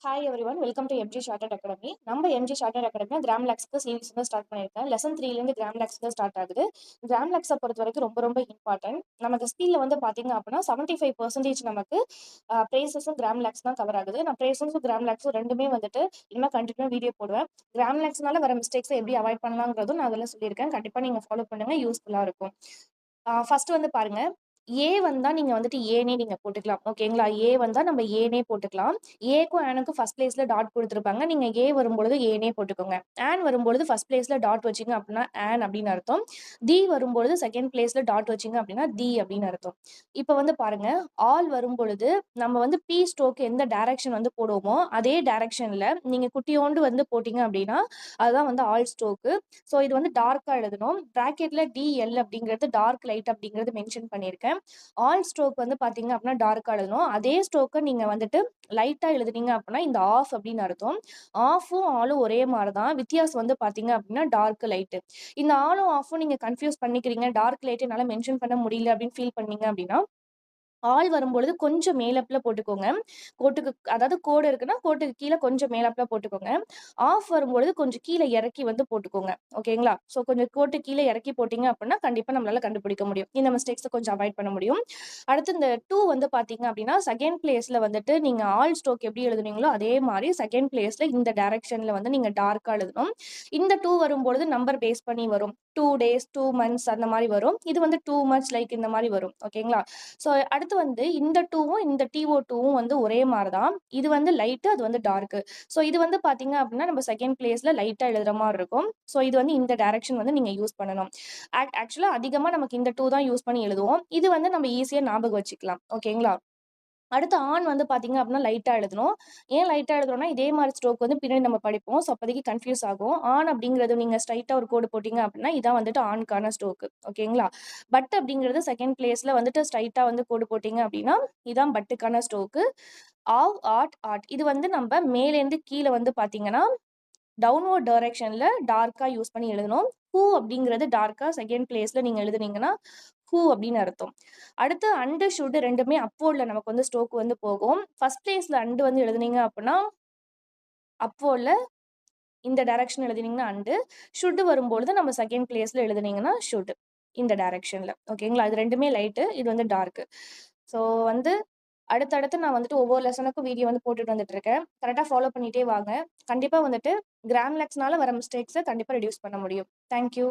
Hi everyone, welcome to MG chartered academy. நம்ம MG chartered academy கிராம் லேக்ஸ்க்கு series வந்து ஸ்டார்ட் பண்ணியிருக்கேன். லெசன் 3லேருந்து கிராம் லேக்ஸ்க்கு ஸ்டார்ட் ஆகுது. கிராம் லேக்ஸை பொறுத்த வரைக்கும் ரொம்ப ரொம்ப இம்பார்ட்டன்ட். நமக்கு ஸ்கீலில் வந்து பார்த்தீங்க அப்படின்னா 75% நமக்கு ப்ரைஸஸும் கிராம் லேக்ஸ் தான் கவர் ஆகுது. நான் ப்ரைஸஸும் கிராம் லேக்ஸும் ரெண்டுமே வந்துட்டு இனிமேல் கண்டிப்பாக வீடியோ போடுவேன். கிராம் லேக்ஸ்னால வர மிஸ்டேக்ஸை எப்படி அவாய்ட் பண்ணலாங்கிறதும் நான் அதில் சொல்லியிருக்கேன். கண்டிப்பாக நீங்கள் ஃபாலோ பண்ணுங்க, யூஸ்ஃபுல்லாக இருக்கும். ஃபர்ஸ்ட் வந்து பாருங்க, ஏ வந்தா நீங்க வந்துட்டு ஏனே நீங்க போட்டுக்கலாம். ஓகேங்களா? ஏ வந்தா நம்ம ஏனே போட்டுக்கலாம். ஏக்கும் ஆனுக்கும் ஃபர்ஸ்ட் பிளேஸ்ல டாட் குடுத்துருப்பாங்க. நீங்க ஏ வரும்பொழுது ஏனே போட்டுக்கோங்க. ஆன் வரும்பொழுது ஃபர்ஸ்ட் பிளேஸ்ல டாட் வச்சீங்க அப்படின்னா ஆன் அப்படின்னு அர்த்தம். தி வரும்பொழுது செகண்ட் பிளேஸ்ல டாட் வச்சீங்க அப்படின்னா தி அப்படின்னு அர்த்தம். இப்ப வந்து பாருங்க, ஆல் வரும்பொழுது நம்ம வந்து பி ஸ்ட்ரோக் எந்த டைரக்ஷன் வந்து போடுவோமோ அதே டைரக்ஷன்ல நீங்க குட்டியோண்டு வந்து போட்டீங்க அப்படின்னா அதுதான் வந்து ஆல் ஸ்ட்ரோக்கு. ஸோ இது வந்து டார்க்கா எழுதணும். பிராக்கெட்ல டிஎல் அப்படிங்கிறது டார்க் லைட் அப்படிங்கிறது மென்ஷன் பண்ணியிருக்கேன். ஆல் ஸ்ட்ரோக் வந்து பாத்தீங்க அப்படின்னா டார்க்கா எழுதணும். அதே ஸ்ட்ரோக்கை நீங்க வந்துட்டு லைட்டா எழுதுனீங்க அப்படின்னா இந்த ஆஃப் அப்படின்னு அர்த்தம். ஆஃபும் ஆலும் ஒரே மாதிரி தான். வித்தியாசம் வந்து பாத்தீங்க அப்படின்னா டார்க் லைட். இந்த ஆலும் ஆஃபும் நீங்க கன்ஃபியூஸ் பண்ணிக்கிறீங்க, டார்க் லைட் என்னால மென்ஷன் பண்ண முடியல அப்படின்னு ஃபீல் பண்ணீங்க அப்படின்னா ஆல் வரும்பொழுது கொஞ்சம் மேலப்ல போட்டுக்கோங்க. கோட்டுக்கு அதாவது கோடு இருக்குன்னா, கோட்டுக்கு கீழ கொஞ்சம் மேலாப்ல போட்டுக்கோங்க. ஆஃப் வரும்பொழுது கொஞ்சம் கீழ இறக்கி வந்து போட்டுக்கோங்க. ஓகேங்களா? ஸோ கொஞ்சம் கோட்டுக்கு கீழ இறக்கி போட்டீங்க அப்படின்னா, கண்டிப்பா நம்மளால கண்டுபிடிக்க முடியும். இந்த மிஸ்டேக்ஸ கொஞ்சம் அவாய்ட் பண்ண முடியும். அடுத்து இந்த 2 வந்து பார்த்தீங்க அப்படின்னா, செகண்ட் பிளேஸ்ல வந்துட்டு நீங்க ஆல் ஸ்ட்ரோக் எப்படி எழுதுனீங்களோ, அதே மாரி செகண்ட் பிளேஸ்ல இந்த டைரக்ஷன்ல வந்து நீங்க டார்க்கா எழுதணும். இந்த 2 வரும்பொழுது நம்பர் பேஸ் பண்ணி வரும். 2 டேஸ், 2 மந்த்ஸ் அந்த மாரி வரும். இது வந்து 2 மந்த்ஸ் லைக் இந்த மாரி வரும். ஓகேங்களா? ஸோ அடுத்து வந்து இந்த 2வும் இந்த TO2வும் வந்து ஒரே மாரி தான். இது வந்து லைட்டு, அது வந்து டார்க்கு. ஸோ இது வந்து பார்த்தீங்க அப்படின்னா, நம்ம செகண்ட் பிளேஸ்ல லைட்டா எழுதுற மாரி இருக்கும். ஸோ இது வந்து இந்த டைரக்ஷன் வந்து நீங்க யூஸ் பண்ணணும். ஆக்சுவலா அதிகமா நமக்கு இந்த 2 தான் யூஸ் பண்ணி எழுதுவோம். இது வந்து நம்ம ஈஸியா ஞாபகம் வச்சுக்கலாம். ஓகேங்களா? அடுத்து ஆன் வந்து பார்த்தீங்க அப்படின்னா, லைட்டா எழுதணும். ஏன் லைட்டா எழுதுறோம்னா, இதே மாரி ஸ்ட்ரோக் வந்து பின்னாடி நம்ம படிப்போம். ஸோ அப்போதைக்கு கன்ஃப்யூஸ் ஆகும். ஆன் அப்படிங்கிறது நீங்க ஸ்ட்ரைட்டா ஒரு கோடு போட்டீங்க அப்படின்னா, இதான் வந்துட்டு ஆன்க்கான ஸ்ட்ரோக். ஓகேங்களா? பட் அப்படிங்கிறது செகண்ட் பிளேஸ்ல வந்துட்டு ஸ்ட்ரைட்டா வந்து கோடு போட்டீங்க அப்படின்னா, இதான் பட்டுக்கான ஸ்ட்ரோக்கு. ஆவ், ஆட், ஆட் இது வந்து நம்ப மேலேருந்து கீழ வந்து பார்த்தீங்கன்னா, டவுன்வர்ட் டைரக்ஷன்ல டார்க்கா யூஸ் பண்ணி எழுதணும். ஹூ அப்படிங்கிறது டார்க்கா செகண்ட் பிளேஸ்ல நீங்க எழுதுனீங்கன்னா, ஹூ அப்படின்னு அர்த்தம். அடுத்து அண்டு, ஷுட் ரெண்டுமே அப்வர்ட்ல நமக்கு வந்து ஸ்ட்ரோக் வந்து போகும். ஃபர்ஸ்ட் பிளேஸ்ல அண்டு வந்து எழுதுனீங்க அப்படின்னா, அப்வர்ட்ல இந்த டைரக்ஷன் எழுதினீங்கன்னா அண்டு. ஷுட் வரும்பொழுது நம்ம செகண்ட் பிளேஸ்ல எழுதுனீங்கன்னா ஷுட். இந்த டைரக்ஷன்ல. ஓகேங்களா? இது 2மே லைட்டு. இது வந்து டார்க்கு. ஸோ வந்து அடுத்தடுத்து நான் வந்துட்டு ஒவ்வொரு லெசனுக்கும் வீடியோ வந்து போட்டுட்டு வந்துட்டு இருக்கேன். கரெக்ட்டா ஃபாலோ பண்ணிட்டே வாங்க. கண்டிப்பா வந்துட்டு கிராம் லேக்ஸ்னால வர மிஸ்டேக்ஸ கண்டிப்பா ரெட்யூஸ் பண்ண முடியும். Thank you.